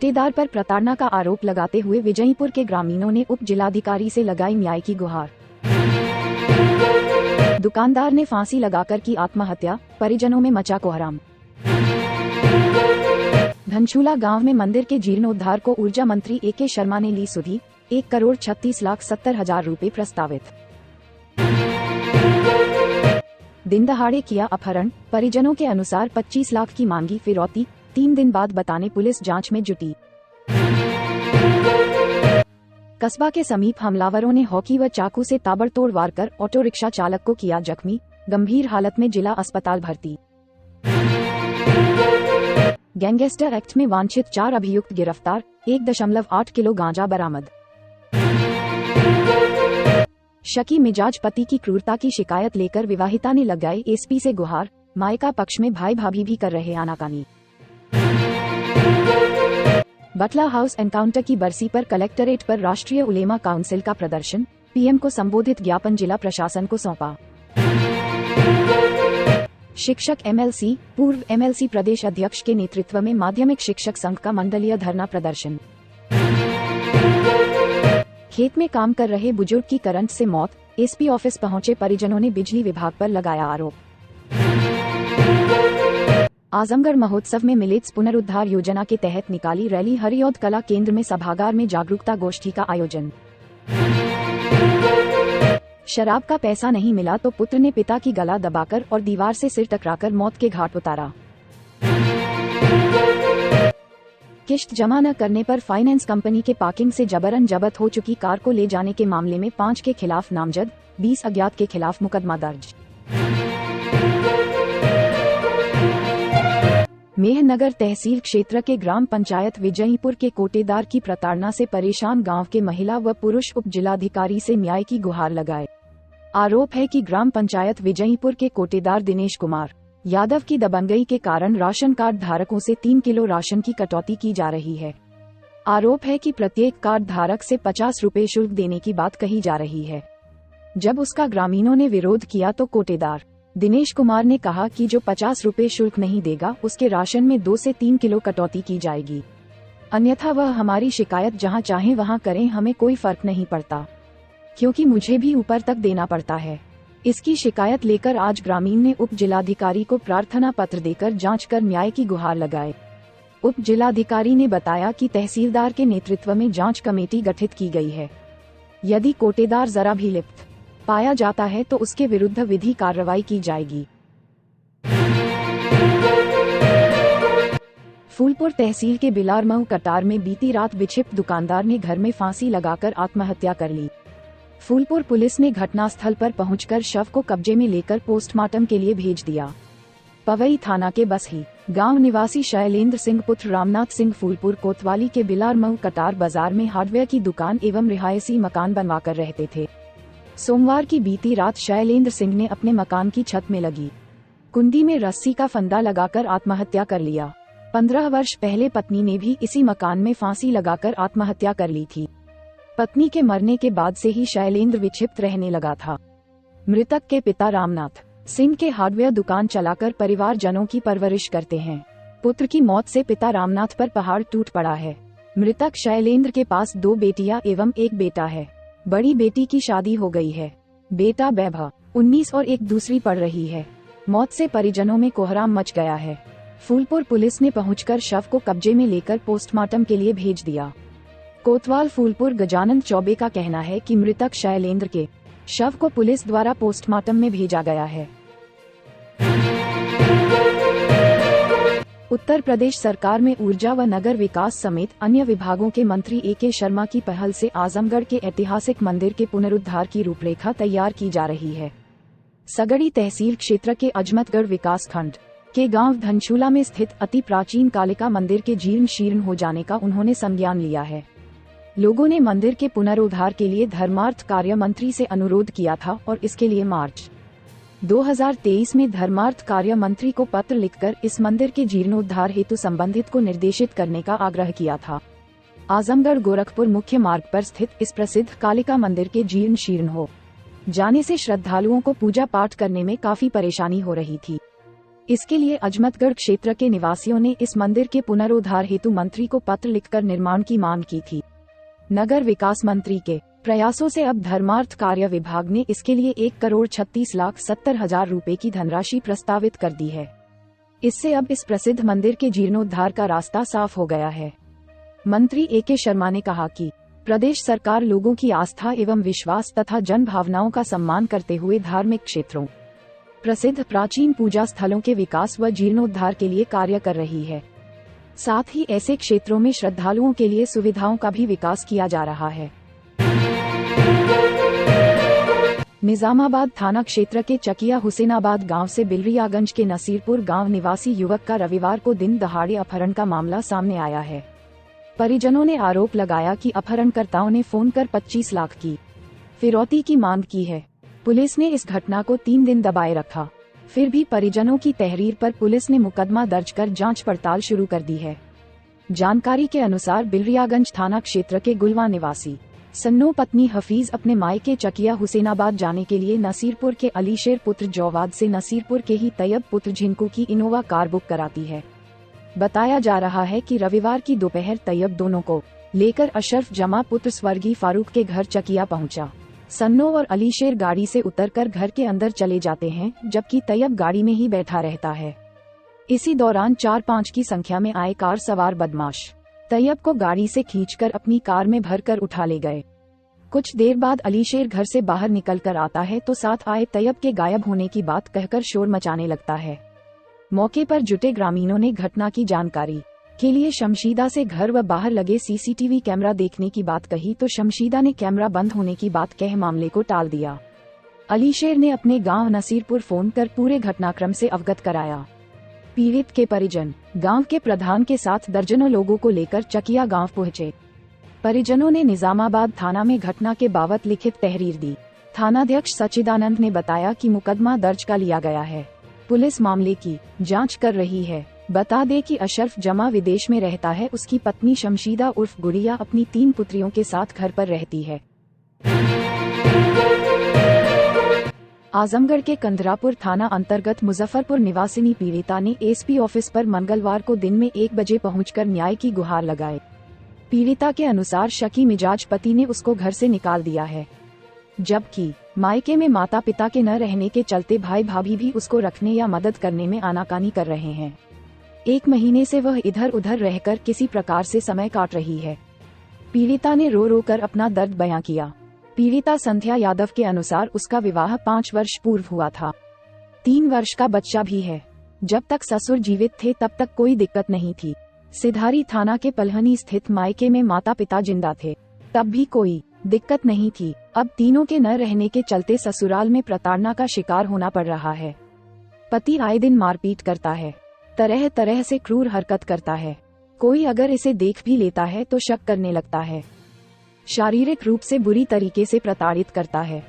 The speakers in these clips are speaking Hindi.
कोटेदार पर प्रताड़ना का आरोप लगाते हुए विजयपुर के ग्रामीणों ने उप जिलाधिकारी से लगाई न्याय की गुहार। दुकानदार ने फांसी लगाकर की आत्महत्या, परिजनों में मचा कोहराम। धनशूला गांव में मंदिर के जीर्णोद्धार को ऊर्जा मंत्री ए.के. शर्मा ने ली सुधि, 1,36,70,000 रुपए प्रस्तावित। दिन दहाड़े किया अपहरण, परिजनों के अनुसार 25 लाख की मांगी फिरौती, 3 दिन बाद बताने पुलिस जांच में जुटी। कस्बा के समीप हमलावरों ने हॉकी व चाकू से ताबड़तोड़ वार कर ऑटो रिक्शा चालक को किया जख्मी, गंभीर हालत में जिला अस्पताल भर्ती। गैंगस्टर एक्ट में वांछित 4 अभियुक्त गिरफ्तार, 1.8 किलो गांजा बरामद। शकी मिजाज पति की क्रूरता की शिकायत लेकर विवाहिता ने लगाई एसपी से गुहार, मायका पक्ष में भाई भाभी भी कर रहे आनाकानी। बटला हाउस एनकाउंटर की बरसी पर कलेक्टरेट पर राष्ट्रीय उलेमा काउंसिल का प्रदर्शन, पीएम को संबोधित ज्ञापन जिला प्रशासन को सौंपा। शिक्षक एमएलसी, पूर्व एमएलसी प्रदेश अध्यक्ष के नेतृत्व में माध्यमिक शिक्षक संघ का मंडलीय धरना प्रदर्शन। खेत में काम कर रहे बुजुर्ग की करंट से मौत, एसपी ऑफिस पहुंचे परिजनों ने बिजली विभाग पर लगाया आरोप। आजमगढ़ महोत्सव में मिलेट्स पुनरुद्धार योजना के तहत निकाली रैली, हरिऔध कला केंद्र में सभागार में जागरूकता गोष्ठी का आयोजन। शराब का पैसा नहीं मिला तो पुत्र ने पिता की गला दबाकर और दीवार से सिर टकराकर मौत के घाट उतारा। किश्त जमा न करने पर फाइनेंस कंपनी के पार्किंग से जबरन जब्त हो चुकी कार को ले जाने के मामले में 5 के खिलाफ नामजद, 20 अज्ञात के खिलाफ मुकदमा दर्ज। मेहनगर तहसील क्षेत्र के ग्राम पंचायत विजयपुर के कोटेदार की प्रताड़ना से परेशान गांव के महिला व पुरुष उप जिलाधिकारी से न्याय की गुहार लगाए। आरोप है कि ग्राम पंचायत विजयपुर के कोटेदार दिनेश कुमार यादव की दबंगई के कारण राशन कार्ड धारकों से 3 किलो राशन की कटौती की जा रही है। आरोप है कि प्रत्येक कार्ड धारक से 50 रुपए शुल्क देने की बात कही जा रही है। जब उसका ग्रामीणों ने विरोध किया तो कोटेदार दिनेश कुमार ने कहा कि जो 50 रुपए शुल्क नहीं देगा उसके राशन में 2 से 3 किलो कटौती की जाएगी, अन्यथा वह हमारी शिकायत जहां चाहे वहां करें, हमें कोई फर्क नहीं पड़ता, क्योंकि मुझे भी ऊपर तक देना पड़ता है। इसकी शिकायत लेकर आज ग्रामीण ने उप जिलाधिकारी को प्रार्थना पत्र देकर जांच कर न्याय की गुहार लगाए। उप जिलाधिकारी ने बताया कि तहसीलदार के नेतृत्व में जांच कमेटी गठित की गई है। यदि कोटेदार जरा भी लिप्त पाया जाता है तो उसके विरुद्ध विधि कार्रवाई की जाएगी। फूलपुर तहसील के बिलारमऊ कटार में बीती रात विक्षिप्त दुकानदार ने घर में फांसी लगाकर आत्महत्या कर ली। फूलपुर पुलिस ने घटनास्थल पर पहुंचकर शव को कब्जे में लेकर पोस्टमार्टम के लिए भेज दिया। पवई थाना के बसही गांव निवासी शैलेंद्र सिंह पुत्र रामनाथ सिंह फूलपुर कोतवाली के बिलारमऊ कटार बाजार में हार्डवेयर की दुकान एवं रिहायशी मकान बनवाकर रहते थे। सोमवार की बीती रात शैलेंद्र सिंह ने अपने मकान की छत में लगी कुंडी में रस्सी का फंदा लगाकर आत्महत्या कर लिया। 15 वर्ष पहले पत्नी ने भी इसी मकान में फांसी लगाकर आत्महत्या कर ली थी। पत्नी के मरने के बाद से ही शैलेंद्र विक्षिप्त रहने लगा था। मृतक के पिता रामनाथ सिंह के हार्डवेयर दुकान चलाकर परिवारजनों की परवरिश करते हैं। पुत्र की मौत से पिता रामनाथ पर पहाड़ टूट पड़ा है। मृतक शैलेंद्र के पास 2 बेटियां एवं 1 बेटा है। बड़ी बेटी की शादी हो गई है। बेटा वैभव 19 और एक दूसरी पढ़ रही है। मौत से परिजनों में कोहराम मच गया है। फूलपुर पुलिस ने पहुंचकर शव को कब्जे में लेकर पोस्टमार्टम के लिए भेज दिया। कोतवाल फूलपुर गजानंद चौबे का कहना है कि मृतक शैलेंद्र के शव को पुलिस द्वारा पोस्टमार्टम में भेजा गया है। उत्तर प्रदेश सरकार में ऊर्जा व नगर विकास समेत अन्य विभागों के मंत्री ए.के. शर्मा की पहल से आजमगढ़ के ऐतिहासिक मंदिर के पुनरुद्धार की रूपरेखा तैयार की जा रही है। सगड़ी तहसील क्षेत्र के अजमतगढ़ विकास खंड के गांव धनशूला में स्थित अति प्राचीन कालिका मंदिर के जीर्ण शीर्ण हो जाने का उन्होंने संज्ञान लिया है। लोगों ने मंदिर के पुनरुद्धार के लिए धर्मार्थ कार्य मंत्री से अनुरोध किया था और इसके लिए मार्च 2023 में धर्मार्थ कार्य मंत्री को पत्र लिखकर इस मंदिर के जीर्णोद्धार हेतु संबंधित को निर्देशित करने का आग्रह किया था। आजमगढ़ गोरखपुर मुख्य मार्ग पर स्थित इस प्रसिद्ध कालिका मंदिर के जीर्ण शीर्ण हो जाने से श्रद्धालुओं को पूजा पाठ करने में काफी परेशानी हो रही थी। इसके लिए अजमतगढ़ क्षेत्र के निवासियों ने इस मंदिर के पुनरुद्धार हेतु मंत्री को पत्र लिखकर निर्माण की मांग की थी। नगर विकास मंत्री के प्रयासों से अब धर्मार्थ कार्य विभाग ने इसके लिए 1,36,70,000 रुपए की धनराशि प्रस्तावित कर दी है। इससे अब इस प्रसिद्ध मंदिर के जीर्णोद्धार का रास्ता साफ हो गया है। मंत्री A.K. शर्मा ने कहा कि प्रदेश सरकार लोगों की आस्था एवं विश्वास तथा जन भावनाओं का सम्मान करते हुए धार्मिक क्षेत्रों, प्रसिद्ध प्राचीन पूजा स्थलों के विकास व जीर्णोद्धार के लिए कार्य कर रही है। साथ ही ऐसे क्षेत्रों में श्रद्धालुओं के लिए सुविधाओं का भी विकास किया जा रहा है। निजामाबाद थाना क्षेत्र के चकिया हुसैनाबाद गांव से बिलरियागंज के नसीरपुर गांव निवासी युवक का रविवार को दिन दहाड़े अपहरण का मामला सामने आया है। परिजनों ने आरोप लगाया कि अपहरणकर्ताओं ने फोन कर 25 लाख की फिरौती की मांग की है। पुलिस ने इस घटना को 3 दिन दबाए रखा, फिर भी परिजनों की तहरीर पर पुलिस ने मुकदमा दर्ज कर जांच पड़ताल शुरू कर दी है। जानकारी के अनुसार बिलरियागंज थाना क्षेत्र के गुलवा निवासी सन्नो पत्नी हफीज अपने मायके चकिया हुसैनाबाद जाने के लिए नसीरपुर के अलीशेर पुत्र जौवाद से नसीरपुर के ही तैयब पुत्र झिंकू की इनोवा कार बुक कराती है। बताया जा रहा है कि रविवार की दोपहर तैयब दोनों को लेकर अशरफ जमा पुत्र स्वर्गीय फारूक के घर चकिया पहुंचा। सन्नो और अलीशेर गाड़ी से उतरकर घर के अंदर चले जाते हैं, जबकि तैयब गाड़ी में ही बैठा रहता है। इसी दौरान 4-5 की संख्या में आए कार सवार बदमाश तैयब को गाड़ी से खींचकर अपनी कार में भरकर उठा ले गए। कुछ देर बाद अलीशेर घर से बाहर निकलकर आता है तो साथ आए तैयब के गायब होने की बात कहकर शोर मचाने लगता है। मौके पर जुटे ग्रामीणों ने घटना की जानकारी के लिए शमशीदा से घर व बाहर लगे सीसीटीवी कैमरा देखने की बात कही तो शमशीदा ने कैमरा बंद होने की बात कह मामले को टाल दिया। अलीशेर ने अपने गांव नसीरपुर फोन कर पूरे घटनाक्रम से अवगत कराया। पीड़ित के परिजन गांव के प्रधान के साथ दर्जनों लोगों को लेकर चकिया गांव पहुंचे। परिजनों ने निजामाबाद थाना में घटना के बाबत लिखित तहरीर दी। थानाध्यक्ष सचिदानंद ने बताया कि मुकदमा दर्ज कर लिया गया है। पुलिस मामले की जांच कर रही है। बता दें कि अशरफ जमा विदेश में रहता है। उसकी पत्नी शमशीदा उर्फ गुड़िया अपनी 3 पुत्रियों के साथ घर पर रहती है। आजमगढ़ के कंधरापुर थाना अंतर्गत मुजफ्फरपुर निवासिनी पीड़िता ने एसपी ऑफिस पर मंगलवार को दिन में 1 बजे पहुंचकर न्याय की गुहार लगाई। पीड़िता के अनुसार शकी मिजाज पति ने उसको घर से निकाल दिया है, जबकि मायके में माता पिता के न रहने के चलते भाई भाभी भी उसको रखने या मदद करने में आनाकानी कर रहे हैं। 1 महीने से वह इधर उधर रहकर किसी प्रकार से समय काट रही है। पीड़िता ने रो रो कर अपना दर्द बयां किया। पीड़िता संध्या यादव के अनुसार उसका विवाह 5 वर्ष पूर्व हुआ था। 3 वर्ष का बच्चा भी है। जब तक ससुर जीवित थे तब तक कोई दिक्कत नहीं थी। सिधारी थाना के पलहनी स्थित मायके में माता पिता जिंदा थे, तब भी कोई दिक्कत नहीं थी। अब तीनों के न रहने के चलते ससुराल में प्रताड़ना का शिकार होना पड़ रहा है। पति आए दिन मारपीट करता है, तरह तरह से क्रूर हरकत करता है। कोई अगर इसे देख भी लेता है तो शक करने लगता है। शारीरिक रूप से बुरी तरीके से प्रताड़ित करता है।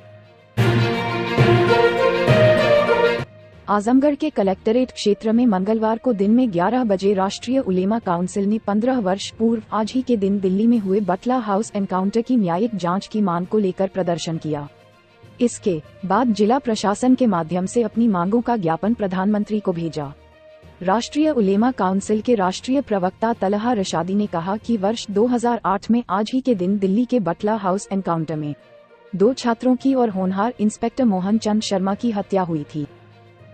आजमगढ़ के कलेक्टरेट क्षेत्र में मंगलवार को दिन में 11 बजे राष्ट्रीय उलेमा काउंसिल ने 15 वर्ष पूर्व आज ही के दिन दिल्ली में हुए बटला हाउस एनकाउंटर की न्यायिक जांच की मांग को लेकर प्रदर्शन किया। इसके बाद जिला प्रशासन के माध्यम से अपनी मांगों का ज्ञापन प्रधानमंत्री को भेजा। राष्ट्रीय उलेमा काउंसिल के राष्ट्रीय प्रवक्ता तलहा रशादी ने कहा कि वर्ष 2008 में आज ही के दिन दिल्ली के बटला हाउस एनकाउंटर में 2 छात्रों की और होनहार इंस्पेक्टर मोहन चंद शर्मा की हत्या हुई थी।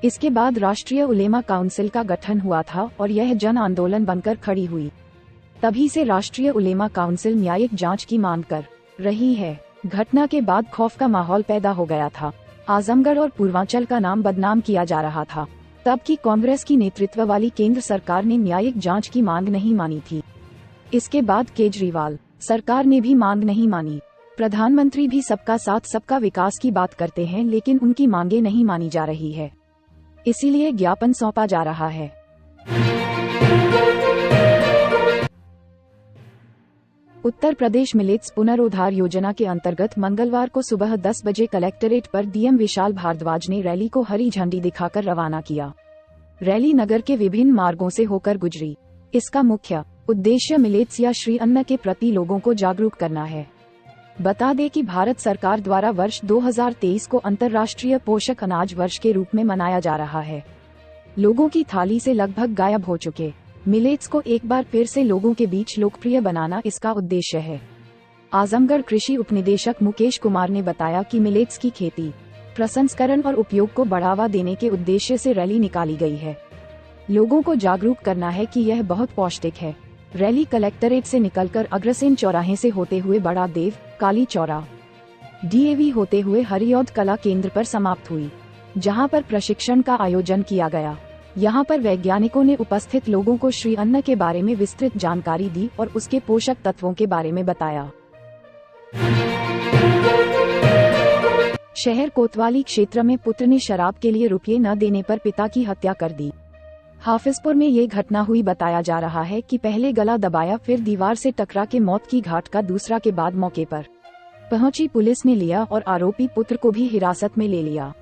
इसके बाद राष्ट्रीय उलेमा काउंसिल का गठन हुआ था और यह जन आंदोलन बनकर खड़ी हुई। तभी से राष्ट्रीय उलेमा काउंसिल न्यायिक जांच की मांग कर रही है। घटना के बाद खौफ का माहौल पैदा हो गया था। आजमगढ़ और पूर्वांचल का नाम बदनाम किया जा रहा था। तब की कांग्रेस की नेतृत्व वाली केंद्र सरकार ने न्यायिक जांच की मांग नहीं मानी थी। इसके बाद केजरीवाल सरकार ने भी मांग नहीं मानी। प्रधानमंत्री भी सबका साथ सबका विकास की बात करते हैं, लेकिन उनकी मांगे नहीं मानी जा रही है। इसीलिए ज्ञापन सौंपा जा रहा है। उत्तर प्रदेश मिलेट्स पुनरुद्धार योजना के अंतर्गत मंगलवार को सुबह 10 बजे कलेक्टरेट पर डीएम विशाल भारद्वाज ने रैली को हरी झंडी दिखाकर रवाना किया। रैली नगर के विभिन्न मार्गों से होकर गुजरी। इसका मुख्य उद्देश्य मिलेट्स या श्री अन्न के प्रति लोगों को जागरूक करना है। बता दें कि भारत सरकार द्वारा वर्ष 2023 को अंतर्राष्ट्रीय पोषक अनाज वर्ष के रूप में मनाया जा रहा है। लोगों की थाली से लगभग गायब हो चुके मिलेट्स को एक बार फिर से लोगों के बीच लोकप्रिय बनाना इसका उद्देश्य है। आजमगढ़ कृषि उपनिदेशक मुकेश कुमार ने बताया कि मिलेट्स की खेती, प्रसंस्करण और उपयोग को बढ़ावा देने के उद्देश्य से रैली निकाली गई है। लोगों को जागरूक करना है कि यह बहुत पौष्टिक है। रैली कलेक्टरेट से निकलकर अग्रसेन चौराहे से होते हुए बड़ा देव, काली चौरा, डीएवी होते हुए हरिऔध कला केंद्र पर समाप्त हुई, जहां पर प्रशिक्षण का आयोजन किया गया। यहां पर वैज्ञानिकों ने उपस्थित लोगों को श्री अन्न के बारे में विस्तृत जानकारी दी और उसके पोषक तत्वों के बारे में बताया। शहर कोतवाली क्षेत्र में पुत्र ने शराब के लिए रुपये न देने पर पिता की हत्या कर दी। हाफिजपुर में ये घटना हुई। बताया जा रहा है कि पहले गला दबाया, फिर दीवार से टकरा के मौत की घाट का दूसरा के बाद मौके पर पहुंची पुलिस ने लिया और आरोपी पुत्र को भी हिरासत में ले लिया।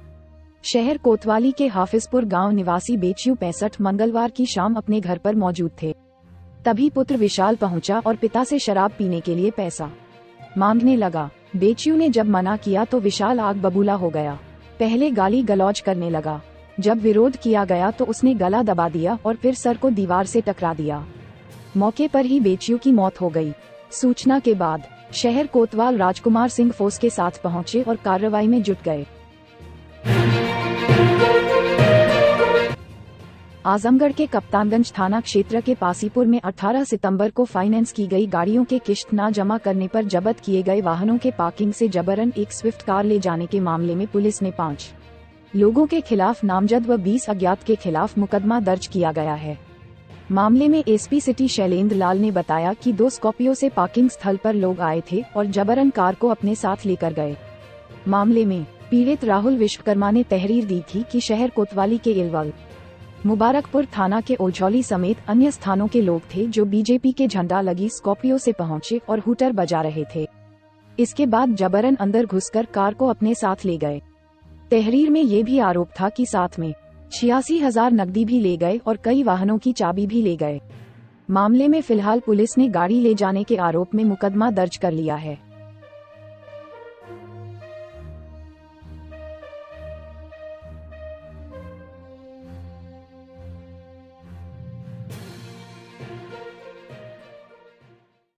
शहर कोतवाली के हाफिजपुर गांव निवासी बेचियू 65 मंगलवार की शाम अपने घर पर मौजूद थे। तभी पुत्र विशाल पहुंचा और पिता से शराब पीने के लिए पैसा मांगने लगा। बेचियू ने जब मना किया तो विशाल आग बबूला हो गया। पहले गाली गलौज करने लगा। जब विरोध किया गया तो उसने गला दबा दिया और फिर सर को दीवार से टकरा दिया। मौके पर ही बेचियू की मौत हो गई। सूचना के बाद शहर कोतवाल राजकुमार सिंह फोर्स के साथ पहुंचे और कार्रवाई में जुट गए। आजमगढ़ के कप्तानगंज थाना क्षेत्र के पासीपुर में 18 सितंबर को फाइनेंस की गई गाड़ियों के किश्त न जमा करने पर जब्त किए गए वाहनों के पार्किंग से जबरन एक स्विफ्ट कार ले जाने के मामले में पुलिस ने 5 लोगों के खिलाफ नामजद व 20 अज्ञात के खिलाफ मुकदमा दर्ज किया गया है। मामले में एसपी सिटी शैलेंद्र लाल ने बताया कि 2 स्कॉर्पियो से पार्किंग स्थल पर लोग आए थे और जबरन कार को अपने साथ लेकर गए। मामले में पीड़ित राहुल विश्वकर्मा ने तहरीर दी थी कि शहर कोतवाली के इलवल, मुबारकपुर थाना के ओझौली समेत अन्य स्थानों के लोग थे जो बीजेपी के झंडा लगी स्कॉर्पियो से पहुंचे और हूटर बजा रहे थे। इसके बाद जबरन अंदर घुसकर कार को अपने साथ ले गए। तहरीर में ये भी आरोप था कि साथ में 86,000 नकदी भी ले गए और कई वाहनों की चाबी भी ले गए। मामले में फिलहाल पुलिस ने गाड़ी ले जाने के आरोप में मुकदमा दर्ज कर लिया है।